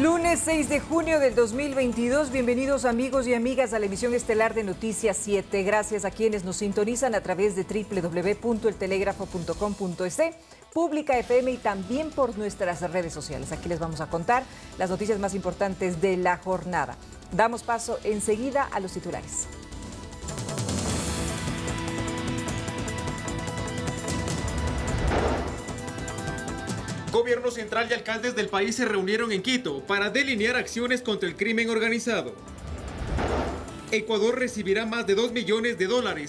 Lunes 6 de junio del 2022, bienvenidos amigos y amigas a la emisión estelar de Noticias 7. Gracias a quienes nos sintonizan a través de www.eltelegrafo.com.es, Pública FM y también por nuestras redes sociales. Aquí les vamos a contar las noticias más importantes de la jornada. Damos paso enseguida a los titulares. Gobierno central y alcaldes del país se reunieron en Quito para delinear acciones contra el crimen organizado. Ecuador recibirá más de $2 millones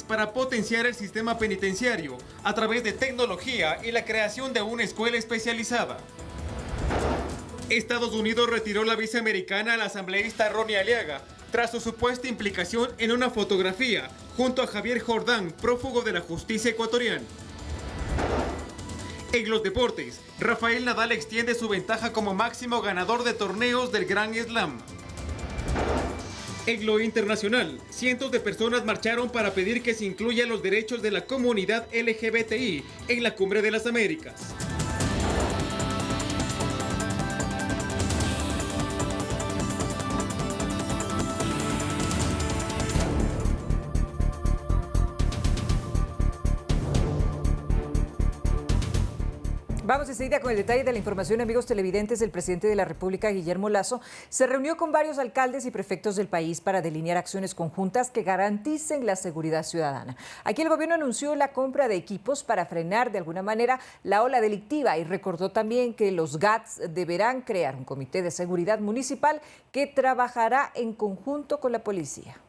para potenciar el sistema penitenciario a través de tecnología y la creación de una escuela especializada. Estados Unidos retiró la visa americana al asambleísta Ronnie Aliaga tras su supuesta implicación en una fotografía junto a Javier Jordán, prófugo de la justicia ecuatoriana. En los deportes, Rafael Nadal extiende su ventaja como máximo ganador de torneos del Grand Slam. En lo internacional, cientos de personas marcharon para pedir que se incluyan los derechos de la comunidad LGBTI en la Cumbre de las Américas. Vamos enseguida con el detalle de la información, amigos televidentes. El presidente de la República, Guillermo Lasso, se reunió con varios alcaldes y prefectos del país para delinear acciones conjuntas que garanticen la seguridad ciudadana. Aquí el gobierno anunció la compra de equipos para frenar de alguna manera la ola delictiva y recordó también que los GATS deberán crear un comité de seguridad municipal que trabajará en conjunto con la policía.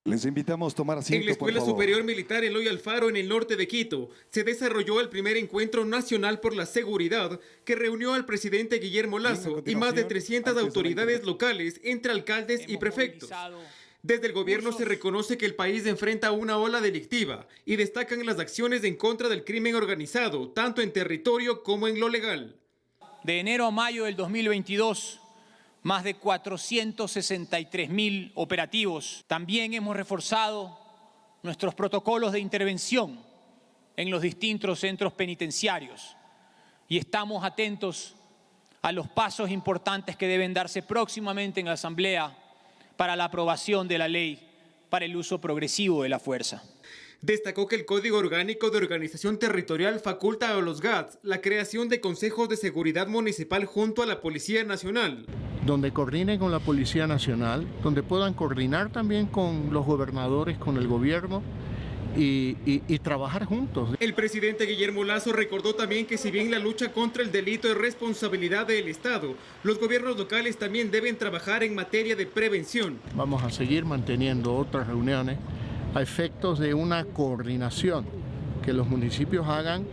Les invitamos a tomar asiento, en la Escuela Superior Militar Eloy Alfaro, en el norte de Quito, se desarrolló el primer encuentro nacional por la seguridad que reunió al presidente Guillermo Lasso y más de 300 autoridades locales, entre alcaldes y prefectos. Desde el gobierno se reconoce que el país enfrenta una ola delictiva y destacan las acciones en contra del crimen organizado, tanto en territorio como en lo legal. De enero a mayo del 2022, más de 463.000 operativos. También hemos reforzado nuestros protocolos de intervención en los distintos centros penitenciarios y estamos atentos a los pasos importantes que deben darse próximamente en la Asamblea para la aprobación de la ley para el uso progresivo de la fuerza. Destacó que el Código Orgánico de Organización Territorial faculta a los GATS la creación de consejos de seguridad municipal junto a la Policía Nacional, donde coordinen con la Policía Nacional, donde puedan coordinar también con los gobernadores, con el gobierno y trabajar juntos. El presidente Guillermo Lasso recordó también que si bien la lucha contra el delito es responsabilidad del Estado, los gobiernos locales también deben trabajar en materia de prevención. Vamos a seguir manteniendo otras reuniones a efectos de una coordinación, que los municipios hagan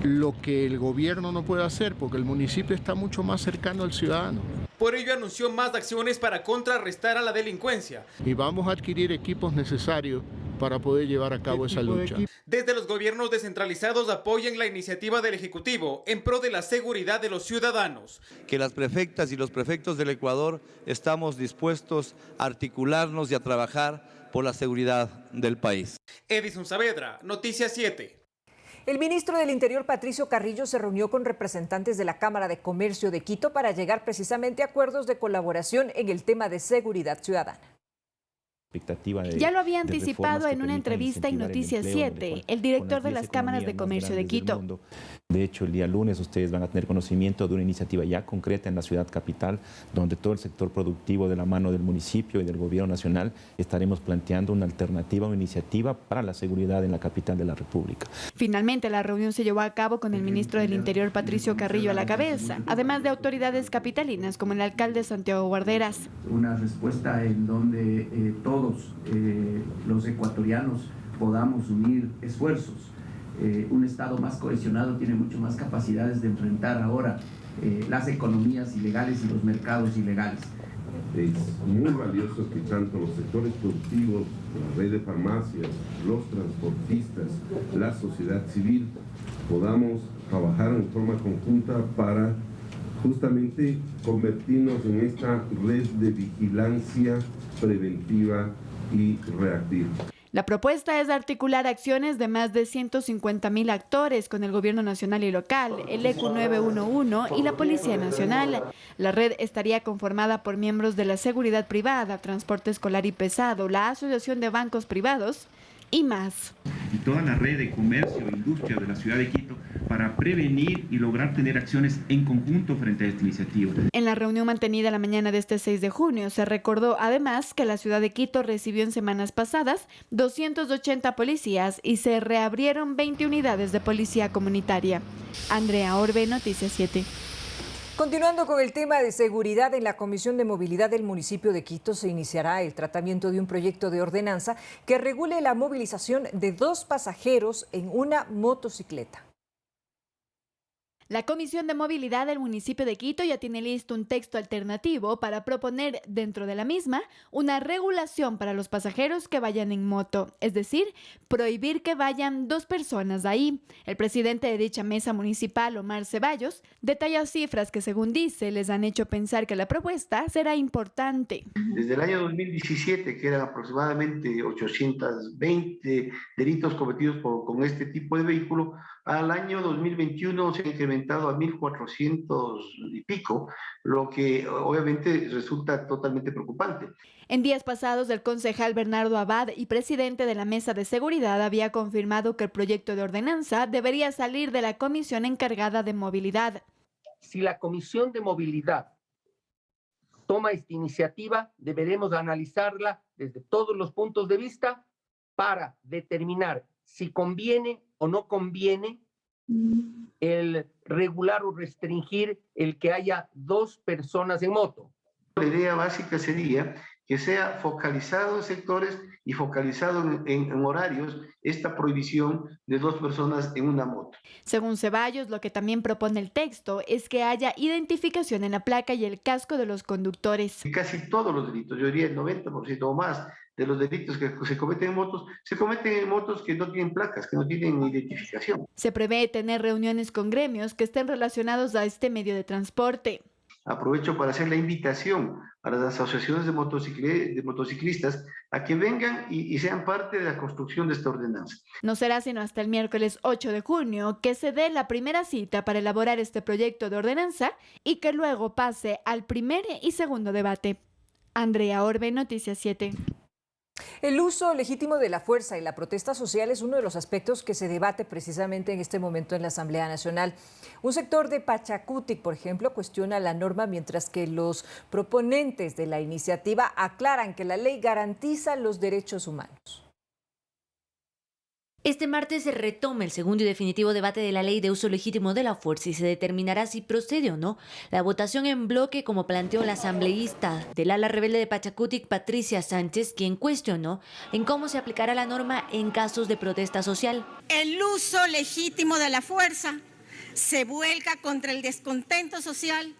lo que el gobierno no puede hacer, porque el municipio está mucho más cercano al ciudadano. Por ello anunció más acciones para contrarrestar a la delincuencia. Y vamos a adquirir equipos necesarios para poder llevar a cabo esa lucha. Desde los gobiernos descentralizados apoyan la iniciativa del Ejecutivo en pro de la seguridad de los ciudadanos. Que las prefectas y los prefectos del Ecuador estamos dispuestos a articularnos y a trabajar por la seguridad del país. Edison Saavedra, Noticias 7. El ministro del Interior, Patricio Carrillo, se reunió con representantes de la Cámara de Comercio de Quito para llegar precisamente a acuerdos de colaboración en el tema de seguridad ciudadana. Ya lo había anticipado en una entrevista en Noticias 7, el director de las cámaras de comercio de Quito. De hecho, el día lunes ustedes van a tener conocimiento de una iniciativa ya concreta en la ciudad capital, donde todo el sector productivo de la mano del municipio y del gobierno nacional estaremos planteando una alternativa, una iniciativa para la seguridad en la capital de la República. Finalmente, la reunión se llevó a cabo con el ministro del Interior, Patricio Carrillo, a la cabeza, además de autoridades capitalinas como el alcalde Santiago Guarderas. Una respuesta en donde todos los ecuatorianos podamos unir esfuerzos. Un Estado más cohesionado tiene mucho más capacidades de enfrentar ahora las economías ilegales y los mercados ilegales. Es muy valioso que tanto los sectores productivos, la red de farmacias, los transportistas, la sociedad civil, podamos trabajar en forma conjunta para justamente convertirnos en esta red de vigilancia preventiva y reactiva. La propuesta es articular acciones de más de 150.000 actores con el gobierno nacional y local, el ECU 911 y la Policía Nacional. La red estaría conformada por miembros de la seguridad privada, transporte escolar y pesado, la Asociación de Bancos Privados y más. Y toda la red de comercio e industria de la ciudad de Quito para prevenir y lograr tener acciones en conjunto frente a esta iniciativa. En la reunión mantenida la mañana de este 6 de junio, se recordó además que la ciudad de Quito recibió en semanas pasadas 280 policías y se reabrieron 20 unidades de policía comunitaria. Andrea Orbe, Noticias 7. Continuando con el tema de seguridad, en la Comisión de Movilidad del municipio de Quito se iniciará el tratamiento de un proyecto de ordenanza que regule la movilización de 2 pasajeros en una motocicleta. La Comisión de Movilidad del municipio de Quito ya tiene listo un texto alternativo para proponer dentro de la misma una regulación para los pasajeros que vayan en moto, es decir, prohibir que vayan 2 personas ahí. El presidente de dicha mesa municipal, Omar Ceballos, detalla cifras que, según dice, les han hecho pensar que la propuesta será importante. Desde el año 2017, que eran aproximadamente 820 delitos cometidos con este tipo de vehículo, al año 2021 se ha incrementado a 1.400 y pico, lo que obviamente resulta totalmente preocupante. En días pasados, el concejal Bernardo Abad y presidente de la Mesa de Seguridad había confirmado que el proyecto de ordenanza debería salir de la comisión encargada de movilidad. Si la Comisión de Movilidad toma esta iniciativa, deberemos analizarla desde todos los puntos de vista para determinar si conviene o no conviene el regular o restringir el que haya 2 personas en moto. La idea básica sería que sea focalizado en sectores y focalizado en horarios esta prohibición de 2 personas en una moto. Según Ceballos, lo que también propone el texto es que haya identificación en la placa y el casco de los conductores. Casi todos los delitos, yo diría el 90% o más de los delitos que se cometen en motos, se cometen en motos que no tienen placas, que no tienen identificación. Se prevé tener reuniones con gremios que estén relacionados a este medio de transporte. Aprovecho para hacer la invitación a las asociaciones de motociclistas a que vengan y sean parte de la construcción de esta ordenanza. No será sino hasta el miércoles 8 de junio que se dé la primera cita para elaborar este proyecto de ordenanza y que luego pase al primer y segundo debate. Andrea Orbe, Noticias 7. El uso legítimo de la fuerza y la protesta social es uno de los aspectos que se debate precisamente en este momento en la Asamblea Nacional. Un sector de Pachacutic, por ejemplo, cuestiona la norma, mientras que los proponentes de la iniciativa aclaran que la ley garantiza los derechos humanos. Este martes se retoma el segundo y definitivo debate de la ley de uso legítimo de la fuerza y se determinará si procede o no la votación en bloque, como planteó la asambleísta del ala rebelde de Pachacutic, Patricia Sánchez, quien cuestionó en cómo se aplicará la norma en casos de protesta social. El uso legítimo de la fuerza se vuelca contra el descontento social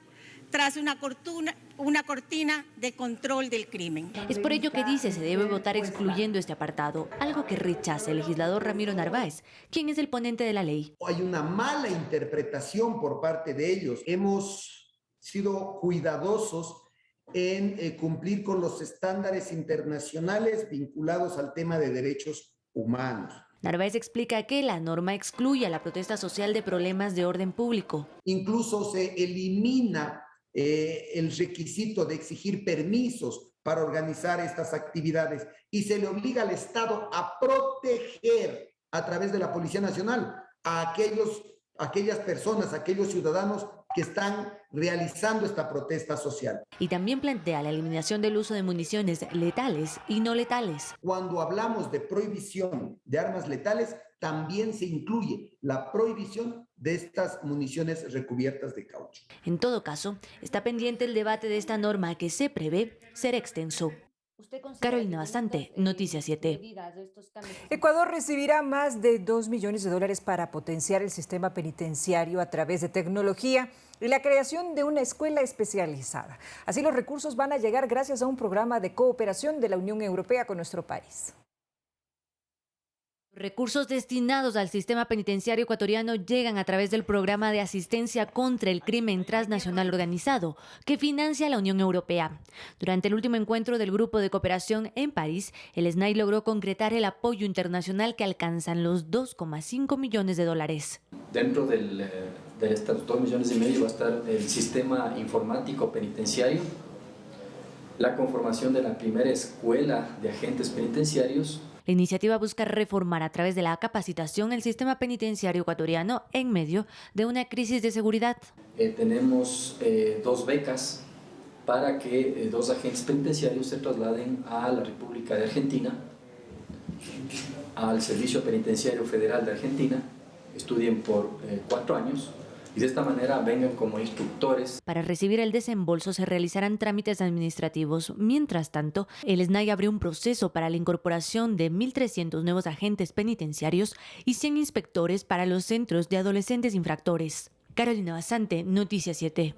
tras una cortina de control del crimen. Es por ello que dice se debe votar excluyendo este apartado, algo que rechaza el legislador Ramiro Narváez, quien es el ponente de la ley. Hay una mala interpretación por parte de ellos. Hemos sido cuidadosos en cumplir con los estándares internacionales vinculados al tema de derechos humanos. Narváez explica que la norma excluye a la protesta social de problemas de orden público. Incluso se elimina el requisito de exigir permisos para organizar estas actividades y se le obliga al Estado a proteger a través de la Policía Nacional a aquellas personas, a aquellos ciudadanos que están realizando esta protesta social. Y también plantea la eliminación del uso de municiones letales y no letales. Cuando hablamos de prohibición de armas letales, también se incluye la prohibición de estas municiones recubiertas de caucho. En todo caso, está pendiente el debate de esta norma que se prevé ser extenso. Carolina Bastante, Noticias 7. Ecuador recibirá más de $2 millones para potenciar el sistema penitenciario a través de tecnología y la creación de una escuela especializada. Así, los recursos van a llegar gracias a un programa de cooperación de la Unión Europea con nuestro país. Recursos destinados al sistema penitenciario ecuatoriano llegan a través del Programa de Asistencia contra el Crimen Transnacional Organizado, que financia la Unión Europea. Durante el último encuentro del Grupo de Cooperación en París, el SNAI logró concretar el apoyo internacional que alcanzan los 2,5 millones de dólares. Dentro de estos 2,5 millones va a estar el sistema informático penitenciario, la conformación de la primera escuela de agentes penitenciarios. La iniciativa busca reformar a través de la capacitación el sistema penitenciario ecuatoriano en medio de una crisis de seguridad. Tenemos 2 becas para que 2 agentes penitenciarios se trasladen a la República de Argentina, al Servicio Penitenciario Federal de Argentina, estudien por 4 años. Y de esta manera vengan como instructores. Para recibir el desembolso se realizarán trámites administrativos. Mientras tanto, el SNAI abrió un proceso para la incorporación de 1.300 nuevos agentes penitenciarios y 100 inspectores para los centros de adolescentes infractores. Carolina Basante, Noticias 7.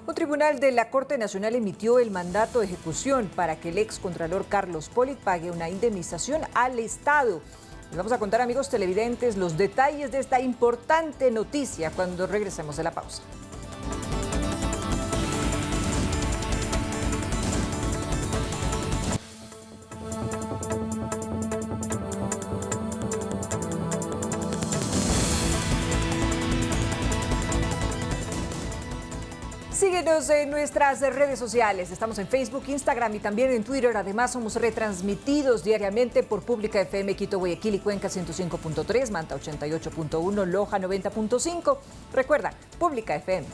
Un tribunal de la Corte Nacional emitió el mandato de ejecución para que el excontralor Carlos Polit pague una indemnización al Estado. Les vamos a contar, amigos televidentes, los detalles de esta importante noticia cuando regresemos de la pausa. Síguenos en nuestras redes sociales. Estamos en Facebook, Instagram y también en Twitter. Además, somos retransmitidos diariamente por Pública FM Quito, Guayaquil y Cuenca 105.3, Manta 88.1, Loja 90.5. Recuerda, Pública FM.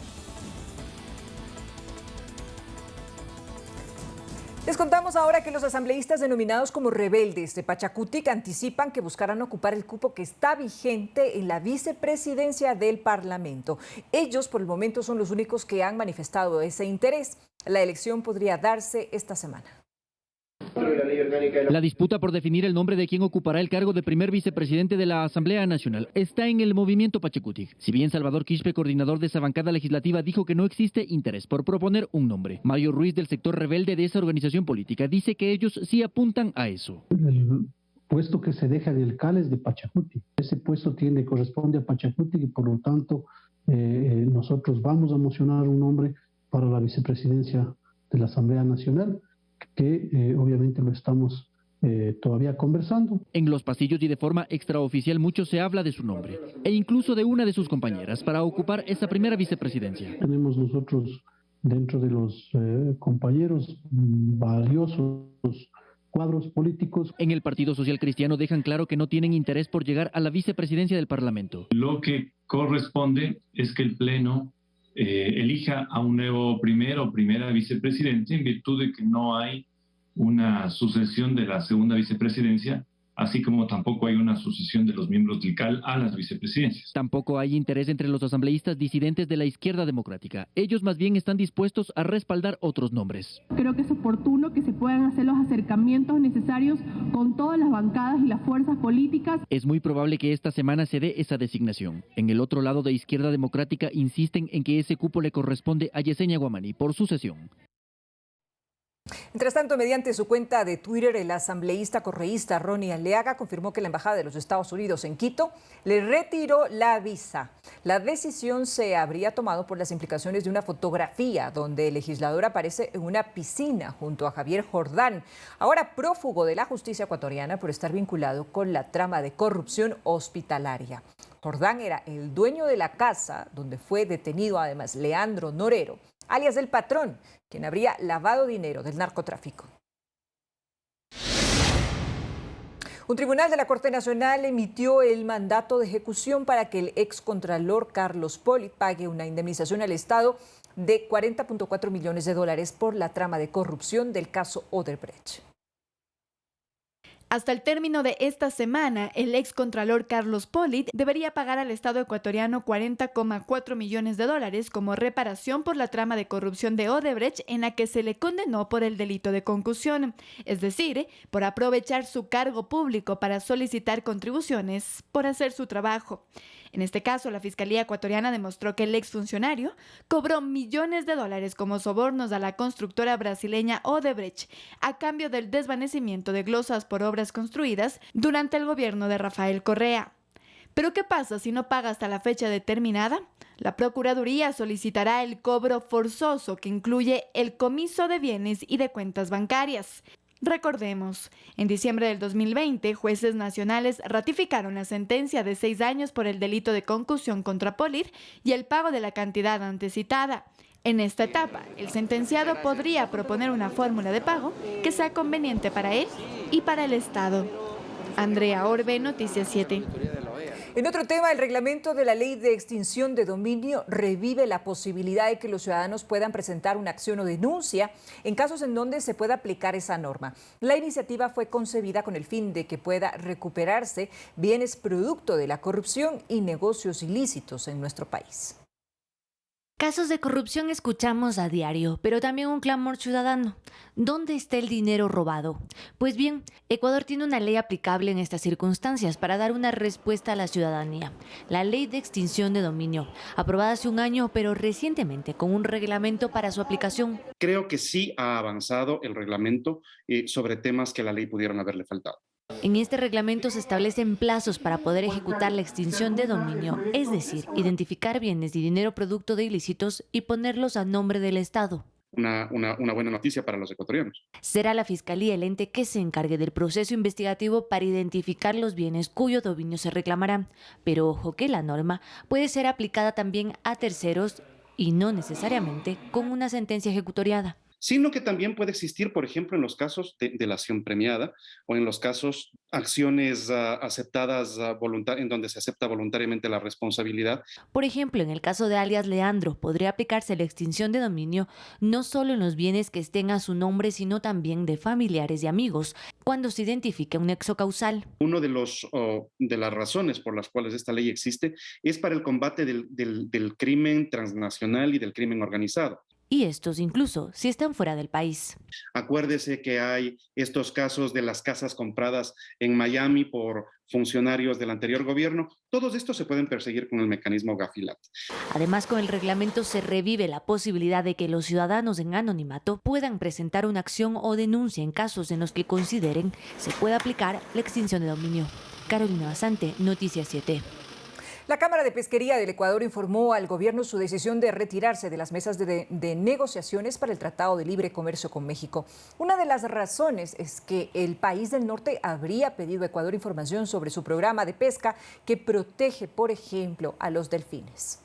Les contamos ahora que los asambleístas denominados como rebeldes de Pachacutic anticipan que buscarán ocupar el cupo que está vigente en la vicepresidencia del Parlamento. Ellos por el momento son los únicos que han manifestado ese interés. La elección podría darse esta semana. La disputa por definir el nombre de quien ocupará el cargo de primer vicepresidente de la Asamblea Nacional está en el movimiento Pachacutic. Si bien Salvador Quispe, coordinador de esa bancada legislativa, dijo que no existe interés por proponer un nombre, Mario Ruiz, del sector rebelde de esa organización política, dice que ellos sí apuntan a eso. El puesto que se deja de alcalde es de Pachacutic. Ese puesto corresponde a Pachacutic y por lo tanto nosotros vamos a mocionar un nombre para la vicepresidencia de la Asamblea Nacional, que obviamente lo estamos todavía conversando. En los pasillos y de forma extraoficial mucho se habla de su nombre e incluso de una de sus compañeras para ocupar esa primera vicepresidencia. Tenemos nosotros dentro de los compañeros valiosos cuadros políticos. En el Partido Social Cristiano dejan claro que no tienen interés por llegar a la vicepresidencia del Parlamento. Lo que corresponde es que el Pleno elija a un nuevo primero o primera vicepresidente en virtud de que no hay una sucesión de la segunda vicepresidencia, así como tampoco hay una sucesión de los miembros del CAL a las vicepresidencias. Tampoco hay interés entre los asambleístas disidentes de la izquierda democrática. Ellos más bien están dispuestos a respaldar otros nombres. Creo que es oportuno que se puedan hacer los acercamientos necesarios con todas las bancadas y las fuerzas políticas. Es muy probable que esta semana se dé esa designación. En el otro lado de izquierda democrática insisten en que ese cupo le corresponde a Yesenia Guamani por sucesión. Mientras tanto, mediante su cuenta de Twitter, el asambleísta correísta Ronnie Aliaga confirmó que la Embajada de los Estados Unidos en Quito le retiró la visa. La decisión se habría tomado por las implicaciones de una fotografía donde el legislador aparece en una piscina junto a Javier Jordán, ahora prófugo de la justicia ecuatoriana por estar vinculado con la trama de corrupción hospitalaria. Jordán era el dueño de la casa donde fue detenido además Leandro Norero, alias El Patrón, quien habría lavado dinero del narcotráfico. Un tribunal de la Corte Nacional emitió el mandato de ejecución para que el excontralor Carlos Polit pague una indemnización al Estado de $40.4 millones por la trama de corrupción del caso Odebrecht. Hasta el término de esta semana, el excontralor Carlos Polit debería pagar al Estado ecuatoriano $40.4 millones como reparación por la trama de corrupción de Odebrecht en la que se le condenó por el delito de concusión, es decir, por aprovechar su cargo público para solicitar contribuciones por hacer su trabajo. En este caso, la Fiscalía ecuatoriana demostró que el exfuncionario cobró millones de dólares como sobornos a la constructora brasileña Odebrecht a cambio del desvanecimiento de glosas por obras construidas durante el gobierno de Rafael Correa. ¿Pero qué pasa si no paga hasta la fecha determinada? La Procuraduría solicitará el cobro forzoso que incluye el comiso de bienes y de cuentas bancarias. Recordemos, en diciembre del 2020, jueces nacionales ratificaron la sentencia de 6 años por el delito de concusión contra Polit y el pago de la cantidad antecitada. En esta etapa, el sentenciado podría proponer una fórmula de pago que sea conveniente para él y para el Estado. Andrea Orbe, Noticias 7. En otro tema, el reglamento de la Ley de Extinción de Dominio revive la posibilidad de que los ciudadanos puedan presentar una acción o denuncia en casos en donde se pueda aplicar esa norma. La iniciativa fue concebida con el fin de que pueda recuperarse bienes producto de la corrupción y negocios ilícitos en nuestro país. Casos de corrupción escuchamos a diario, pero también un clamor ciudadano. ¿Dónde está el dinero robado? Pues bien, Ecuador tiene una ley aplicable en estas circunstancias para dar una respuesta a la ciudadanía. La Ley de Extinción de Dominio, aprobada hace un año, pero recientemente con un reglamento para su aplicación. Creo que sí ha avanzado el reglamento sobre temas que a la ley pudieron haberle faltado. En este reglamento se establecen plazos para poder ejecutar la extinción de dominio, es decir, identificar bienes y dinero producto de ilícitos y ponerlos a nombre del Estado. Una buena noticia para los ecuatorianos. Será la Fiscalía el ente que se encargue del proceso investigativo para identificar los bienes cuyo dominio se reclamará. Pero ojo que la norma puede ser aplicada también a terceros y no necesariamente con una sentencia ejecutoriada. Sino que también puede existir, por ejemplo, en los casos de delación premiada o en los casos acciones aceptadas en donde se acepta voluntariamente la responsabilidad. Por ejemplo, en el caso de alias Leandro, podría aplicarse la extinción de dominio no solo en los bienes que estén a su nombre, sino también de familiares y amigos, cuando se identifique un nexo causal. Uno de las razones por las cuales esta ley existe es para el combate del crimen transnacional y del crimen organizado. Y estos incluso si están fuera del país. Acuérdese que hay estos casos de las casas compradas en Miami por funcionarios del anterior gobierno. Todos estos se pueden perseguir con el mecanismo Gafilat. Además, con el reglamento se revive la posibilidad de que los ciudadanos en anonimato puedan presentar una acción o denuncia en casos en los que consideren se pueda aplicar la extinción de dominio. Carolina Basante, Noticias 7. La Cámara de Pesquería del Ecuador informó al gobierno su decisión de retirarse de las mesas de negociaciones para el Tratado de Libre Comercio con México. Una de las razones es que el país del norte habría pedido a Ecuador información sobre su programa de pesca que protege, por ejemplo, a los delfines.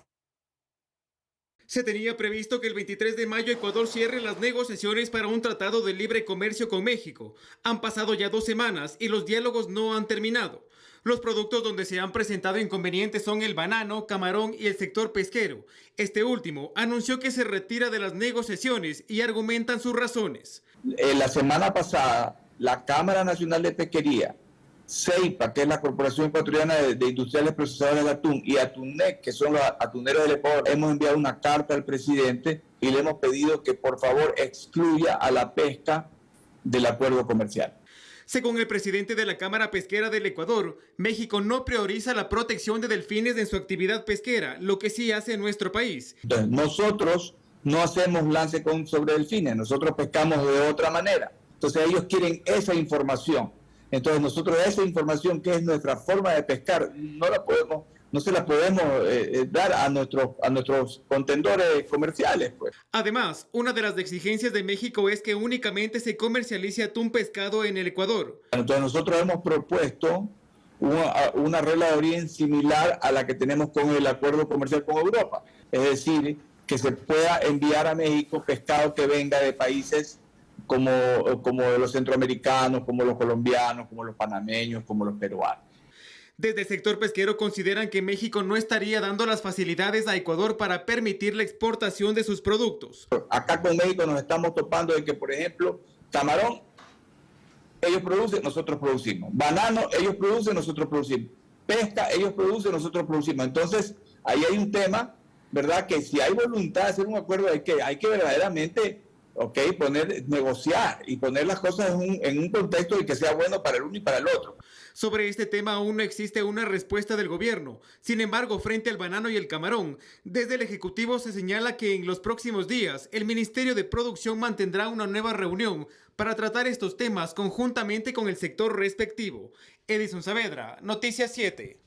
Se tenía previsto que el 23 de mayo Ecuador cierre las negociaciones para un tratado de libre comercio con México. Han pasado ya 2 semanas y los diálogos no han terminado. Los productos donde se han presentado inconvenientes son el banano, camarón y el sector pesquero. Este último anunció que se retira de las negociaciones y argumentan sus razones. La semana pasada, la Cámara Nacional de Pesquería, CEIPA, que es la Corporación Ecuatoriana de Industriales Procesadores del Atún, y Atunec, que son los atuneros del Ecuador, hemos enviado una carta al presidente y le hemos pedido que por favor excluya a la pesca del acuerdo comercial. Según el presidente de la Cámara Pesquera del Ecuador, México no prioriza la protección de delfines en su actividad pesquera, lo que sí hace en nuestro país. Entonces, nosotros no hacemos lance sobre delfines, nosotros pescamos de otra manera. Entonces ellos quieren esa información. Entonces nosotros esa información, que es nuestra forma de pescar, no se la podemos dar a nuestros contendores comerciales, pues. Además, una de las exigencias de México es que únicamente se comercialice atún pescado en el Ecuador. Entonces nosotros hemos propuesto una regla de origen similar a la que tenemos con el acuerdo comercial con Europa. Es decir, que se pueda enviar a México pescado que venga de países como los centroamericanos, como los colombianos, como los panameños, como los peruanos. Desde el sector pesquero consideran que México no estaría dando las facilidades a Ecuador para permitir la exportación de sus productos. Acá con México nos estamos topando de que, por ejemplo, camarón, ellos producen, nosotros producimos. Banano, ellos producen, nosotros producimos. Pesca, ellos producen, nosotros producimos. Entonces, ahí hay un tema, ¿verdad? Que si hay voluntad de hacer un acuerdo, hay que verdaderamente ¿ok? Negociar y poner las cosas en un contexto de que sea bueno para el uno y para el otro. Sobre este tema aún no existe una respuesta del gobierno. Sin embargo, frente al banano y el camarón, desde el Ejecutivo se señala que en los próximos días el Ministerio de Producción mantendrá una nueva reunión para tratar estos temas conjuntamente con el sector respectivo. Edison Saavedra, Noticias 7.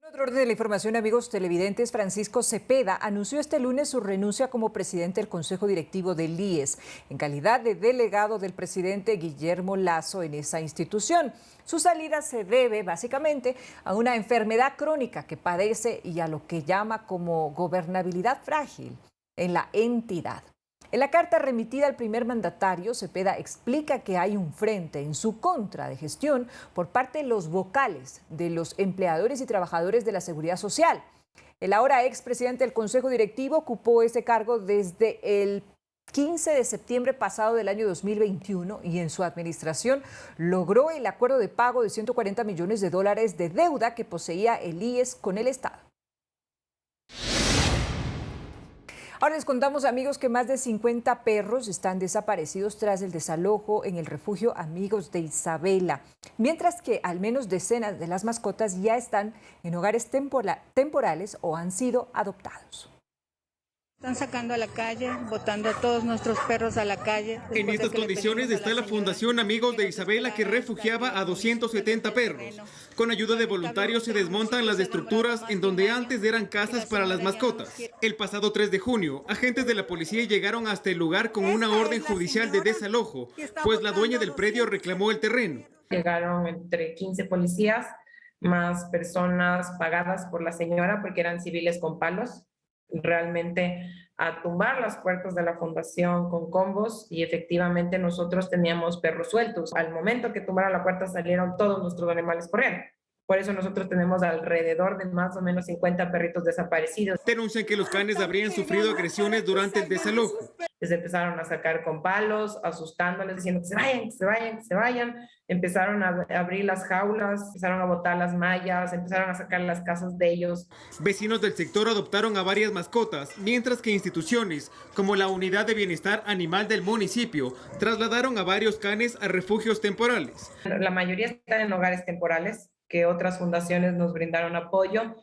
En otro orden de la información, amigos televidentes, Francisco Cepeda anunció este lunes su renuncia como presidente del Consejo Directivo del IES, en calidad de delegado del presidente Guillermo Lasso en esa institución. Su salida se debe básicamente a una enfermedad crónica que padece y a lo que llama como gobernabilidad frágil en la entidad. En la carta remitida al primer mandatario, Cepeda explica que hay un frente en su contra de gestión por parte de los vocales de los empleadores y trabajadores de la Seguridad Social. El ahora expresidente del Consejo Directivo ocupó ese cargo desde el 15 de septiembre pasado del año 2021 y en su administración logró el acuerdo de pago de $140 millones de deuda que poseía el IES con el Estado. Ahora les contamos, amigos, que más de 50 perros están desaparecidos tras el desalojo en el refugio Amigos de Isabela, mientras que al menos decenas de las mascotas ya están en hogares temporales o han sido adoptados. Están sacando a la calle, botando a todos nuestros perros a la calle. En estas condiciones está la Fundación Amigos de Isabela, que refugiaba a 270 perros. Con ayuda de voluntarios se desmontan las estructuras en donde antes eran casas para las mascotas. El pasado 3 de junio, agentes de la policía llegaron hasta el lugar con una orden judicial de desalojo, pues la dueña del predio reclamó el terreno. Llegaron entre 15 policías, más personas pagadas por la señora porque eran civiles con palos, realmente a tumbar las puertas de la fundación con combos, y efectivamente nosotros teníamos perros sueltos. Al momento que tumbaron la puerta salieron todos nuestros animales corriendo. Por eso nosotros tenemos alrededor de más o menos 50 perritos desaparecidos. Denuncian que los canes habrían sufrido agresiones durante el desalojo. Les empezaron a sacar con palos, asustándoles, diciendo que se vayan, que se vayan, que se vayan. Empezaron a abrir las jaulas, empezaron a botar las mallas, empezaron a sacar las casas de ellos. Vecinos del sector adoptaron a varias mascotas, mientras que instituciones como la Unidad de Bienestar Animal del municipio trasladaron a varios canes a refugios temporales. La mayoría están en hogares temporales, que otras fundaciones nos brindaron apoyo.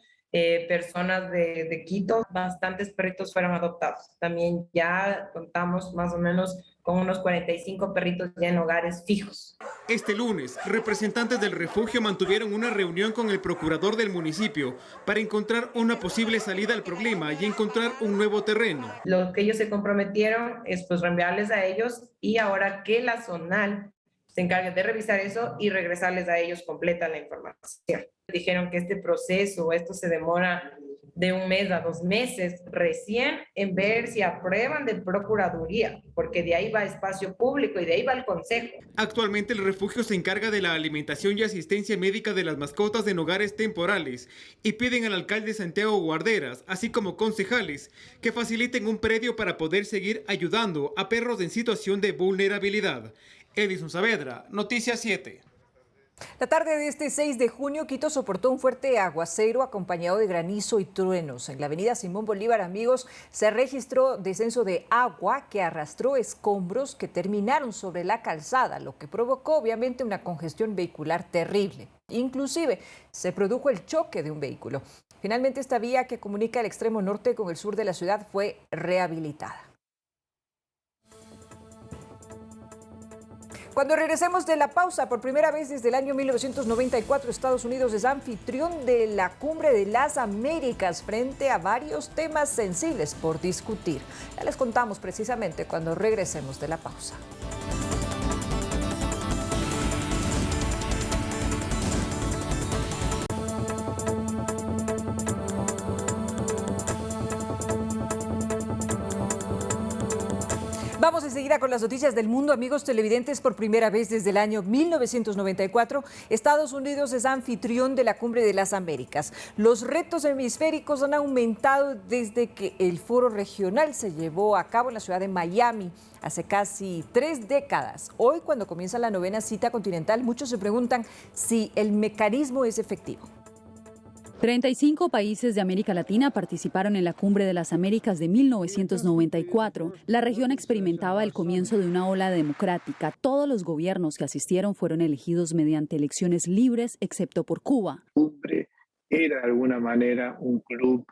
Personas de Quito, bastantes perritos fueron adoptados. También ya contamos más o menos con unos 45 perritos ya en hogares fijos. Este lunes, representantes del refugio mantuvieron una reunión con el procurador del municipio para encontrar una posible salida al problema y encontrar un nuevo terreno. Lo que ellos se comprometieron es pues reenviarles a ellos, y ahora que la zonal se encargue de revisar eso y regresarles a ellos completa la información. Dijeron que este proceso, esto se demora de 1 mes a 2 meses, recién en ver si aprueban de Procuraduría, porque de ahí va espacio público y de ahí va el consejo. Actualmente el refugio se encarga de la alimentación y asistencia médica de las mascotas en hogares temporales y piden al alcalde Santiago Guarderas, así como concejales, que faciliten un predio para poder seguir ayudando a perros en situación de vulnerabilidad. Edison Saavedra, Noticias 7. La tarde de este 6 de junio, Quito soportó un fuerte aguacero acompañado de granizo y truenos. En la avenida Simón Bolívar, amigos, se registró descenso de agua que arrastró escombros que terminaron sobre la calzada, lo que provocó obviamente una congestión vehicular terrible. Inclusive se produjo el choque de un vehículo. Finalmente, esta vía que comunica el extremo norte con el sur de la ciudad fue rehabilitada. Cuando regresemos de la pausa, por primera vez desde el año 1994, Estados Unidos es anfitrión de la Cumbre de las Américas frente a varios temas sensibles por discutir. Ya les contamos precisamente cuando regresemos de la pausa. Vamos enseguida con las noticias del mundo, amigos televidentes. Por primera vez desde el año 1994, Estados Unidos es anfitrión de la Cumbre de las Américas. Los retos hemisféricos han aumentado desde que el foro regional se llevó a cabo en la ciudad de Miami hace casi 3 décadas. Hoy, cuando comienza la 9ª cita continental, muchos se preguntan si el mecanismo es efectivo. 35 países de América Latina participaron en la Cumbre de las Américas de 1994. La región experimentaba el comienzo de una ola democrática. Todos los gobiernos que asistieron fueron elegidos mediante elecciones libres, excepto por Cuba. Cumbre era de alguna manera un club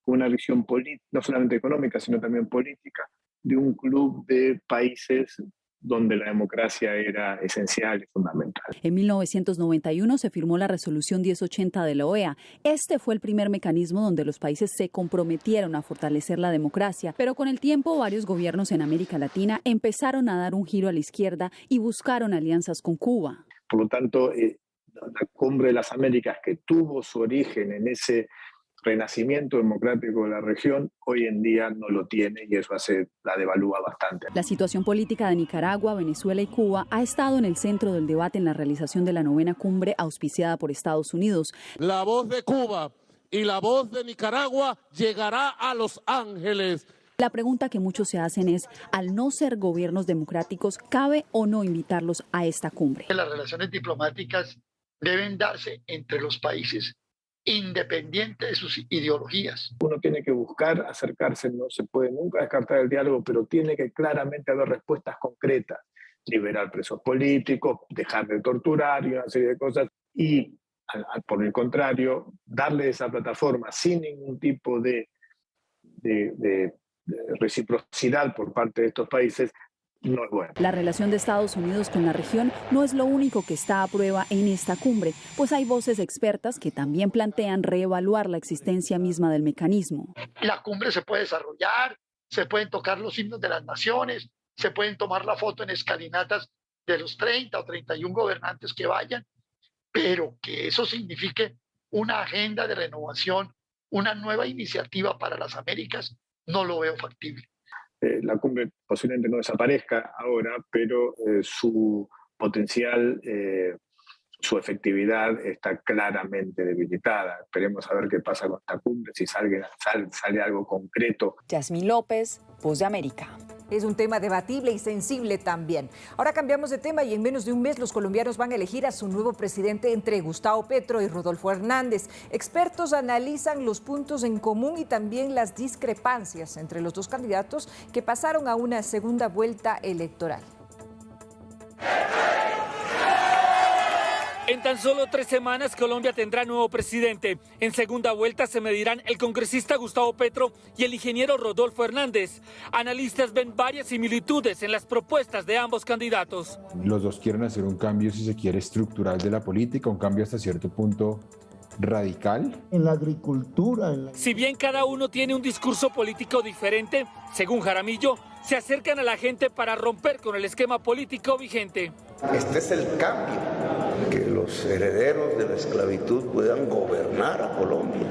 con una visión política, no solamente económica, sino también política, de un club de países donde la democracia era esencial y fundamental. En 1991 se firmó la Resolución 1080 de la OEA. Este fue el primer mecanismo donde los países se comprometieron a fortalecer la democracia, pero con el tiempo varios gobiernos en América Latina empezaron a dar un giro a la izquierda y buscaron alianzas con Cuba. Por lo tanto, la Cumbre de las Américas, que tuvo su origen en ese renacimiento democrático de la región, hoy en día no lo tiene y eso la devalúa bastante. La situación política de Nicaragua, Venezuela y Cuba ha estado en el centro del debate en la realización de la 9ª cumbre auspiciada por Estados Unidos. La voz de Cuba y la voz de Nicaragua llegará a Los Ángeles. La pregunta que muchos se hacen es, al no ser gobiernos democráticos, ¿cabe o no invitarlos a esta cumbre? Las relaciones diplomáticas deben darse entre los países, independiente de sus ideologías. Uno tiene que buscar acercarse, no se puede nunca descartar el diálogo, pero tiene que claramente haber respuestas concretas. Liberar presos políticos, dejar de torturar y una serie de cosas. Y, por el contrario, darle esa plataforma sin ningún tipo de reciprocidad por parte de estos países no es bueno. La relación de Estados Unidos con la región no es lo único que está a prueba en esta cumbre, pues hay voces expertas que también plantean reevaluar la existencia misma del mecanismo. La cumbre se puede desarrollar, se pueden tocar los himnos de las naciones, se pueden tomar la foto en escalinatas de los 30 o 31 gobernantes que vayan, pero que eso signifique una agenda de renovación, una nueva iniciativa para las Américas, no lo veo factible. La cumbre posiblemente no desaparezca ahora, pero su potencial, su efectividad está claramente debilitada. Esperemos a ver qué pasa con esta cumbre, si sale algo concreto. Yasmín López, Voz de América. Es un tema debatible y sensible también. Ahora cambiamos de tema y en menos de un mes los colombianos van a elegir a su nuevo presidente entre Gustavo Petro y Rodolfo Hernández. Expertos analizan los puntos en común y también las discrepancias entre los dos candidatos que pasaron a una segunda vuelta electoral. En tan solo 3 semanas Colombia tendrá nuevo presidente. En segunda vuelta se medirán el congresista Gustavo Petro y el ingeniero Rodolfo Hernández. Analistas ven varias similitudes en las propuestas de ambos candidatos. Los dos quieren hacer un cambio, si se quiere, estructural de la política, un cambio hasta cierto punto radical. En la agricultura. Si bien cada uno tiene un discurso político diferente, según Jaramillo, se acercan a la gente para romper con el esquema político vigente. Este es el cambio, que los herederos de la esclavitud puedan gobernar a Colombia.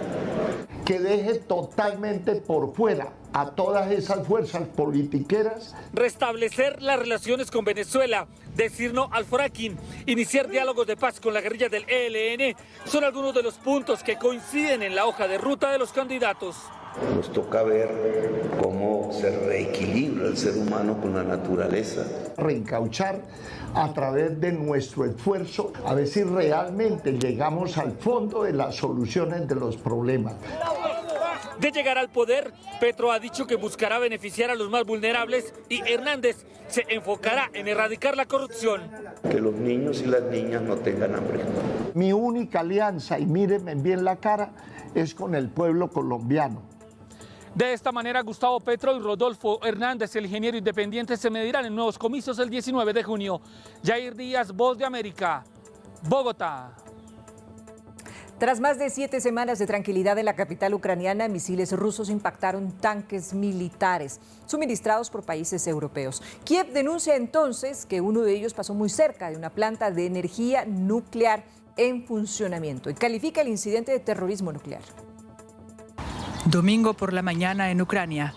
Que deje totalmente por fuera a todas esas fuerzas politiqueras. Restablecer las relaciones con Venezuela, decir no al fracking, iniciar diálogos de paz con la guerrilla del ELN, son algunos de los puntos que coinciden en la hoja de ruta de los candidatos. Nos toca ver cómo se reequilibra el ser humano con la naturaleza. Reencauchar a través de nuestro esfuerzo, a ver si realmente llegamos al fondo de las soluciones de los problemas. De llegar al poder, Petro ha dicho que buscará beneficiar a los más vulnerables y Hernández se enfocará en erradicar la corrupción. Que los niños y las niñas no tengan hambre. Mi única alianza, y mírenme bien la cara, es con el pueblo colombiano. De esta manera, Gustavo Petro y Rodolfo Hernández, el ingeniero independiente, se medirán en nuevos comicios el 19 de junio. Jair Díaz, Voz de América, Bogotá. Tras más de 7 semanas de tranquilidad en la capital ucraniana, misiles rusos impactaron tanques militares suministrados por países europeos. Kiev denuncia entonces que uno de ellos pasó muy cerca de una planta de energía nuclear en funcionamiento y califica el incidente de terrorismo nuclear. Domingo por la mañana en Ucrania.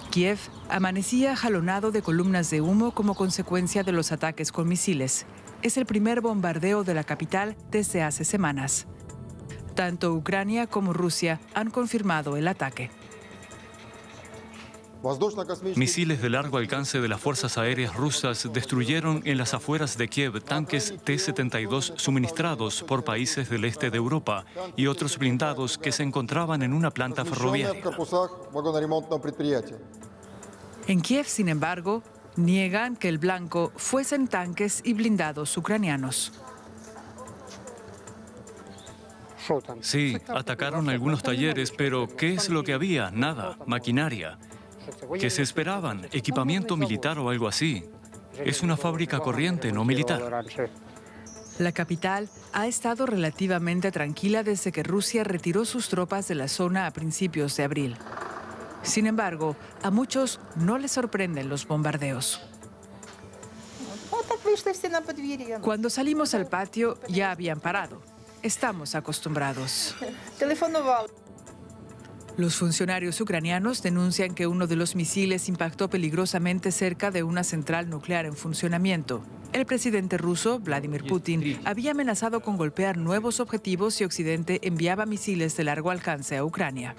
Kiev amanecía jalonado de columnas de humo como consecuencia de los ataques con misiles. Es el primer bombardeo de la capital desde hace semanas. Tanto Ucrania como Rusia han confirmado el ataque. Misiles de largo alcance de las fuerzas aéreas rusas destruyeron en las afueras de Kiev tanques T-72 suministrados por países del este de Europa y otros blindados que se encontraban en una planta ferroviaria. En Kiev, sin embargo, niegan que el blanco fuesen tanques y blindados ucranianos. Sí, atacaron algunos talleres, pero ¿qué es lo que había? Nada, maquinaria. ¿Qué se esperaban? ¿Equipamiento militar o algo así? Es una fábrica corriente, no militar. La capital ha estado relativamente tranquila desde que Rusia retiró sus tropas de la zona a principios de abril. Sin embargo, a muchos no les sorprenden los bombardeos. Cuando salimos al patio ya habían parado. Estamos acostumbrados. Los funcionarios ucranianos denuncian que uno de los misiles impactó peligrosamente cerca de una central nuclear en funcionamiento. El presidente ruso, Vladimir Putin, había amenazado con golpear nuevos objetivos si Occidente enviaba misiles de largo alcance a Ucrania.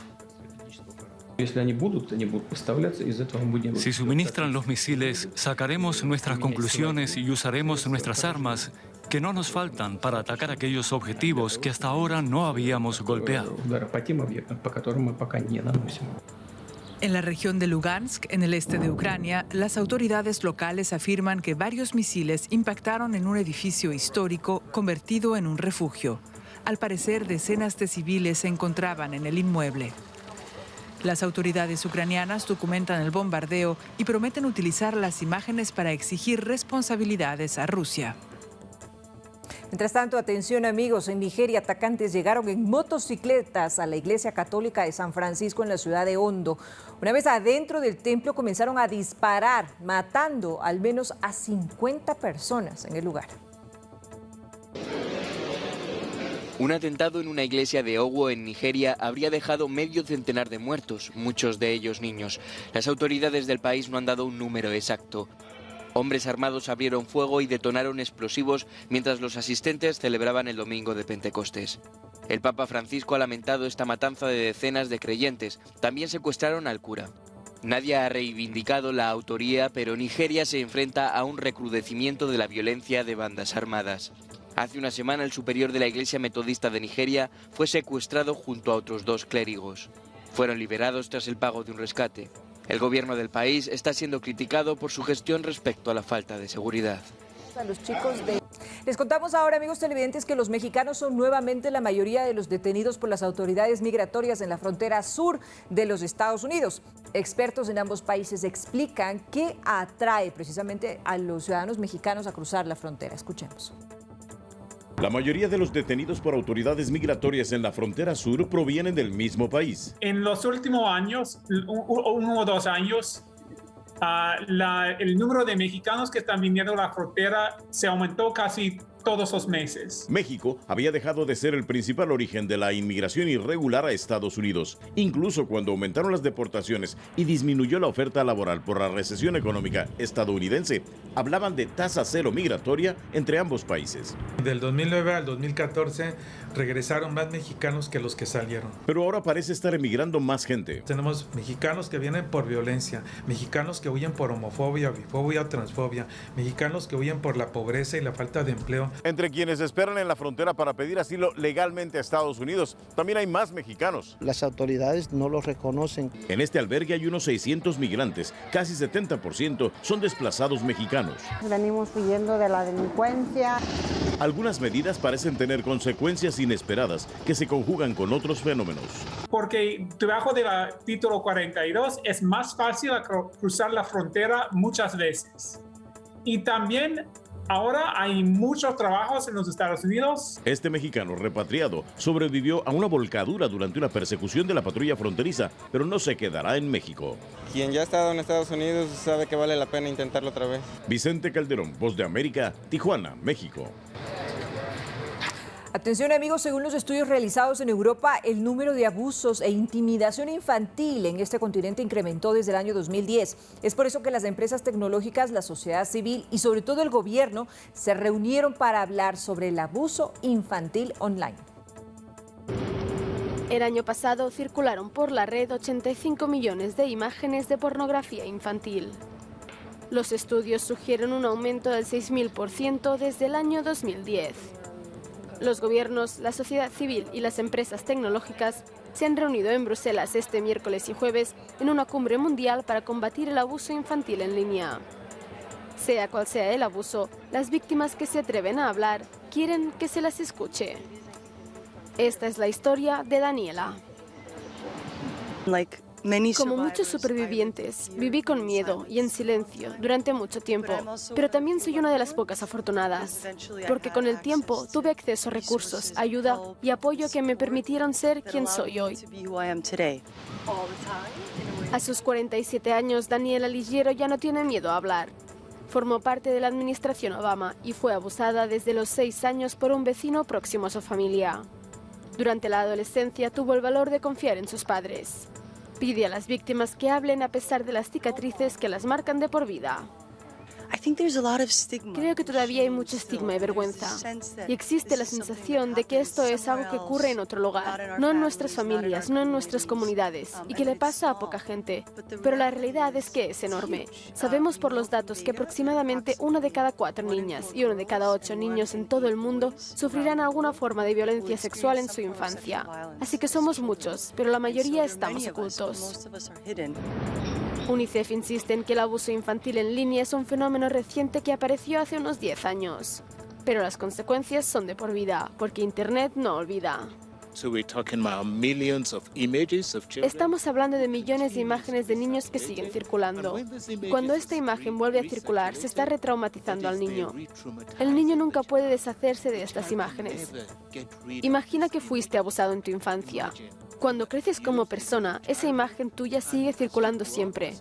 Si suministran los misiles, sacaremos nuestras conclusiones y usaremos nuestras armas, que no nos faltan, para atacar aquellos objetivos que hasta ahora no habíamos golpeado. En la región de Lugansk, en el este de Ucrania, las autoridades locales afirman que varios misiles impactaron en un edificio histórico convertido en un refugio. Al parecer, decenas de civiles se encontraban en el inmueble. Las autoridades ucranianas documentan el bombardeo y prometen utilizar las imágenes para exigir responsabilidades a Rusia. Mientras tanto, atención amigos, en Nigeria atacantes llegaron en motocicletas a la iglesia católica de San Francisco en la ciudad de Ondo. Una vez adentro del templo comenzaron a disparar, matando al menos a 50 personas en el lugar. Un atentado en una iglesia de Owo, en Nigeria, habría dejado medio centenar de muertos, muchos de ellos niños. Las autoridades del país no han dado un número exacto. Hombres armados abrieron fuego y detonaron explosivos mientras los asistentes celebraban el domingo de Pentecostés. El Papa Francisco ha lamentado esta matanza de decenas de creyentes. También secuestraron al cura. Nadie ha reivindicado la autoría, pero Nigeria se enfrenta a un recrudecimiento de la violencia de bandas armadas. Hace una semana el superior de la Iglesia Metodista de Nigeria fue secuestrado junto a otros 2 clérigos. Fueron liberados tras el pago de un rescate. El gobierno del país está siendo criticado por su gestión respecto a la falta de seguridad. Les contamos ahora, amigos televidentes, que los mexicanos son nuevamente la mayoría de los detenidos por las autoridades migratorias en la frontera sur de los Estados Unidos. Expertos en ambos países explican qué atrae precisamente a los ciudadanos mexicanos a cruzar la frontera. Escuchemos. La mayoría de los detenidos por autoridades migratorias en la frontera sur provienen del mismo país. En los últimos años, 1 o 2 años, el número de mexicanos que están viniendo a la frontera se aumentó casi todos los meses. México había dejado de ser el principal origen de la inmigración irregular a Estados Unidos, incluso cuando aumentaron las deportaciones y disminuyó la oferta laboral por la recesión económica estadounidense. Hablaban de tasa cero migratoria entre ambos países. Del 2009 al 2014 regresaron más mexicanos que los que salieron. Pero ahora parece estar emigrando más gente. Tenemos mexicanos que vienen por violencia, mexicanos que huyen por homofobia, bifobia, transfobia, mexicanos que huyen por la pobreza y la falta de empleo. Entre quienes esperan en la frontera para pedir asilo legalmente a Estados Unidos, también hay más mexicanos. Las autoridades no los reconocen. En este albergue hay unos 600 migrantes, casi 70% son desplazados mexicanos. Venimos huyendo de la delincuencia. Algunas medidas parecen tener consecuencias inesperadas que se conjugan con otros fenómenos. Porque debajo del título 42 es más fácil cruzar la frontera muchas veces. Y también ahora hay muchos trabajos en los Estados Unidos. Este mexicano repatriado sobrevivió a una volcadura durante una persecución de la patrulla fronteriza, pero no se quedará en México. Quien ya ha estado en Estados Unidos sabe que vale la pena intentarlo otra vez. Vicente Calderón, Voz de América, Tijuana, México. Atención amigos, según los estudios realizados en Europa, el número de abusos e intimidación infantil en este continente incrementó desde el año 2010. Es por eso que las empresas tecnológicas, la sociedad civil y sobre todo el gobierno se reunieron para hablar sobre el abuso infantil online. El año pasado circularon por la red 85 millones de imágenes de pornografía infantil. Los estudios sugieren un aumento del 6.000% desde el año 2010. Los gobiernos, la sociedad civil y las empresas tecnológicas se han reunido en Bruselas este miércoles y jueves en una cumbre mundial para combatir el abuso infantil en línea. Sea cual sea el abuso, las víctimas que se atreven a hablar quieren que se las escuche. Esta es la historia de Daniela. Como muchos supervivientes, viví con miedo y en silencio durante mucho tiempo, pero también soy una de las pocas afortunadas, porque con el tiempo tuve acceso a recursos, ayuda y apoyo que me permitieron ser quien soy hoy. A sus 47 años, Daniela Ligiero ya no tiene miedo a hablar. Formó parte de la administración Obama y fue abusada desde los 6 años por un vecino próximo a su familia. Durante la adolescencia tuvo el valor de confiar en sus padres. Pide a las víctimas que hablen a pesar de las cicatrices que las marcan de por vida. Creo que todavía hay mucho estigma y vergüenza. Y existe la sensación de que esto es algo que ocurre en otro lugar, no en nuestras familias, no en nuestras comunidades, y que le pasa a poca gente. Pero la realidad es que es enorme. Sabemos por los datos que aproximadamente 1 de cada 4 niñas y 1 de cada 8 niños en todo el mundo sufrirán alguna forma de violencia sexual en su infancia. Así que somos muchos, pero la mayoría estamos ocultos. UNICEF insiste en que el abuso infantil en línea es un fenómeno reciente que apareció hace unos 10 años. Pero las consecuencias son de por vida, porque Internet no olvida. Estamos hablando de millones de imágenes de niños que siguen circulando. Cuando esta imagen vuelve a circular, se está retraumatizando al niño. El niño nunca puede deshacerse de estas imágenes. Imagina que fuiste abusado en tu infancia. Cuando creces como persona, esa imagen tuya sigue circulando siempre.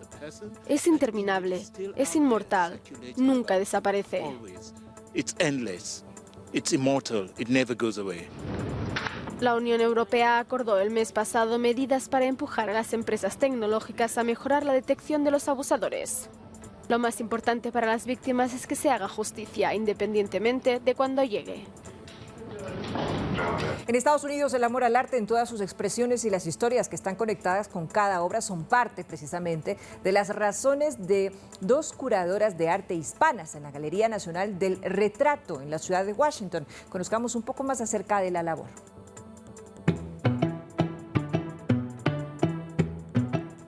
Es interminable, es inmortal, nunca desaparece. La Unión Europea acordó el mes pasado medidas para empujar a las empresas tecnológicas a mejorar la detección de los abusadores. Lo más importante para las víctimas es que se haga justicia, independientemente de cuándo llegue. En Estados Unidos, el amor al arte en todas sus expresiones y las historias que están conectadas con cada obra son parte precisamente de las razones de 2 curadoras de arte hispanas en la Galería Nacional del Retrato en la ciudad de Washington. Conozcamos un poco más acerca de la labor.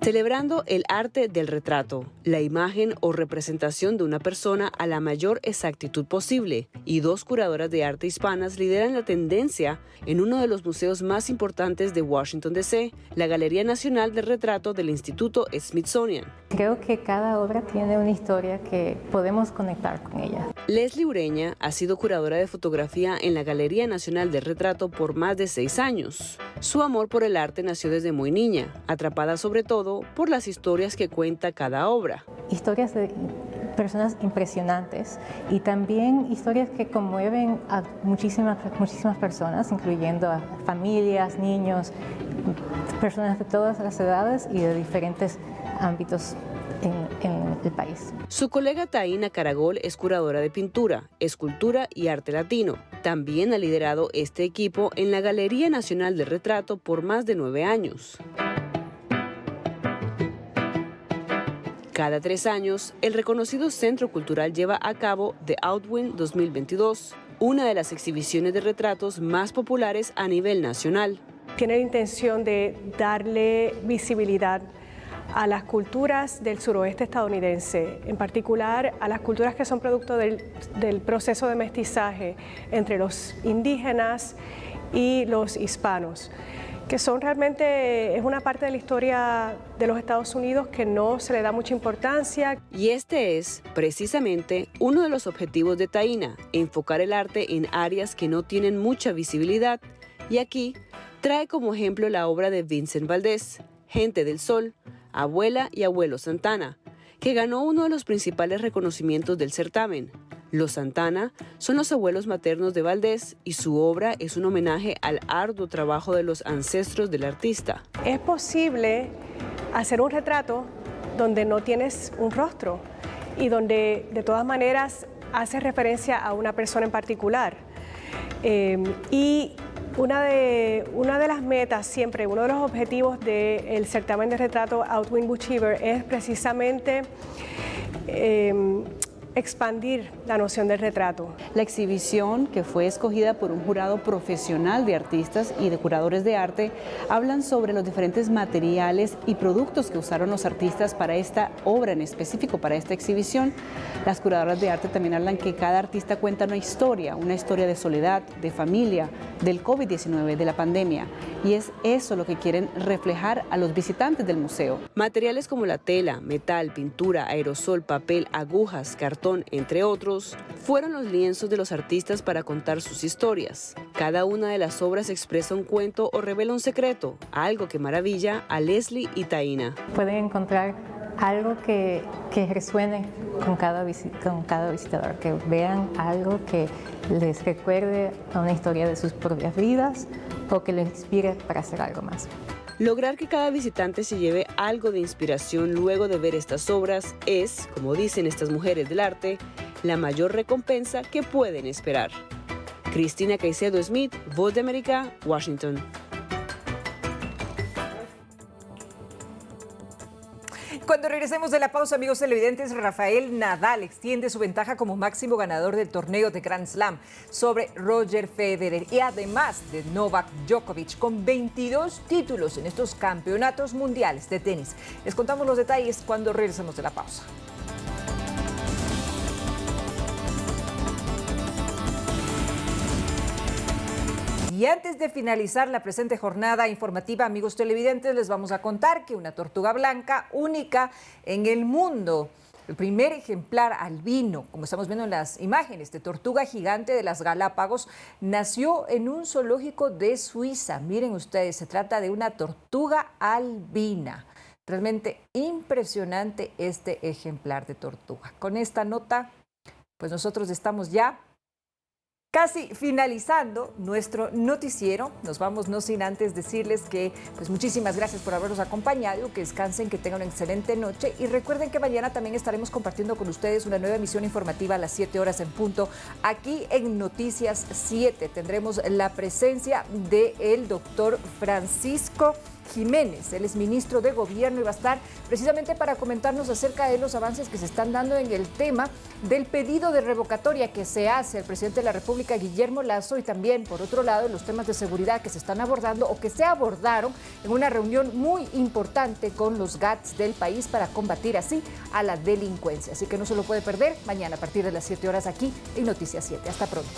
Celebrando el arte del retrato, la imagen o representación de una persona a la mayor exactitud posible, y 2 curadoras de arte hispanas lideran la tendencia en uno de los museos más importantes de Washington, D.C., la Galería Nacional del Retrato del Instituto Smithsonian. Creo que cada obra tiene una historia que podemos conectar con ella. Leslie Ureña ha sido curadora de fotografía en la Galería Nacional del Retrato por más de 6 años. Su amor por el arte nació desde muy niña, atrapada sobre todo por las historias que cuenta cada obra. Historias de personas impresionantes y también historias que conmueven a muchísimas personas, incluyendo a familias, niños, personas de todas las edades y de diferentes ámbitos en el país. Su colega Taina Caragol es curadora de pintura, escultura y arte latino. También ha liderado este equipo en la Galería Nacional del Retrato por más de 9 años. Cada 3 años, el reconocido Centro Cultural lleva a cabo The Outwind 2022, una de las exhibiciones de retratos más populares a nivel nacional. Tiene la intención de darle visibilidad a las culturas del suroeste estadounidense, en particular a las culturas que son producto del proceso de mestizaje entre los indígenas y los hispanos, que son realmente, es una parte de la historia de los Estados Unidos que no se le da mucha importancia. Y este es, precisamente, uno de los objetivos de Taina, enfocar el arte en áreas que no tienen mucha visibilidad. Y aquí trae como ejemplo la obra de Vincent Valdés, Gente del Sol, Abuela y Abuelo Santana, que ganó uno de los principales reconocimientos del certamen. Los Santana son los abuelos maternos de Valdés y su obra es un homenaje al arduo trabajo de los ancestros del artista. Es posible hacer un retrato donde no tienes un rostro y donde de todas maneras haces referencia a una persona en particular. Y Una de las metas siempre, uno de los objetivos del certamen de retrato Outwin Buchiver es precisamente expandir la noción del retrato. La exhibición, que fue escogida por un jurado profesional de artistas y de curadores de arte, hablan sobre los diferentes materiales y productos que usaron los artistas para esta obra en específico, para esta exhibición. Las curadoras de arte también hablan que cada artista cuenta una historia de soledad, de familia, del COVID-19, de la pandemia, y es eso lo que quieren reflejar a los visitantes del museo. Materiales como la tela, metal, pintura, aerosol, papel, agujas, cartón, entre otros, fueron los lienzos de los artistas para contar sus historias. Cada una de las obras expresa un cuento o revela un secreto, algo que maravilla a Leslie y Taina. Pueden encontrar algo que resuene con cada visitador, que vean algo que les recuerde a una historia de sus propias vidas o que les inspire para hacer algo más. Lograr que cada visitante se lleve algo de inspiración luego de ver estas obras es, como dicen estas mujeres del arte, la mayor recompensa que pueden esperar. Cristina Caicedo Smith, Voz de América, Washington. Cuando regresemos de la pausa, amigos televidentes, Rafael Nadal extiende su ventaja como máximo ganador del torneo de Grand Slam sobre Roger Federer y además de Novak Djokovic con 22 títulos en estos campeonatos mundiales de tenis. Les contamos los detalles cuando regresemos de la pausa. Y antes de finalizar la presente jornada informativa, amigos televidentes, les vamos a contar que una tortuga blanca única en el mundo, el primer ejemplar albino, como estamos viendo en las imágenes, de tortuga gigante de las Galápagos, nació en un zoológico de Suiza. Miren ustedes, se trata de una tortuga albina. Realmente impresionante este ejemplar de tortuga. Con esta nota, pues nosotros estamos ya casi finalizando nuestro noticiero. Nos vamos no sin antes decirles que pues muchísimas gracias por habernos acompañado, que descansen, que tengan una excelente noche y recuerden que mañana también estaremos compartiendo con ustedes una nueva emisión informativa a las 7 horas en punto aquí en Noticias 7. Tendremos la presencia del doctor Francisco Jiménez. Él es ministro de Gobierno y va a estar precisamente para comentarnos acerca de los avances que se están dando en el tema del pedido de revocatoria que se hace al presidente de la República, Guillermo Lasso, y también, por otro lado, los temas de seguridad que se están abordando o que se abordaron en una reunión muy importante con los GATS del país para combatir así a la delincuencia. Así que no se lo puede perder mañana a partir de las 7 horas aquí en Noticias 7. Hasta pronto.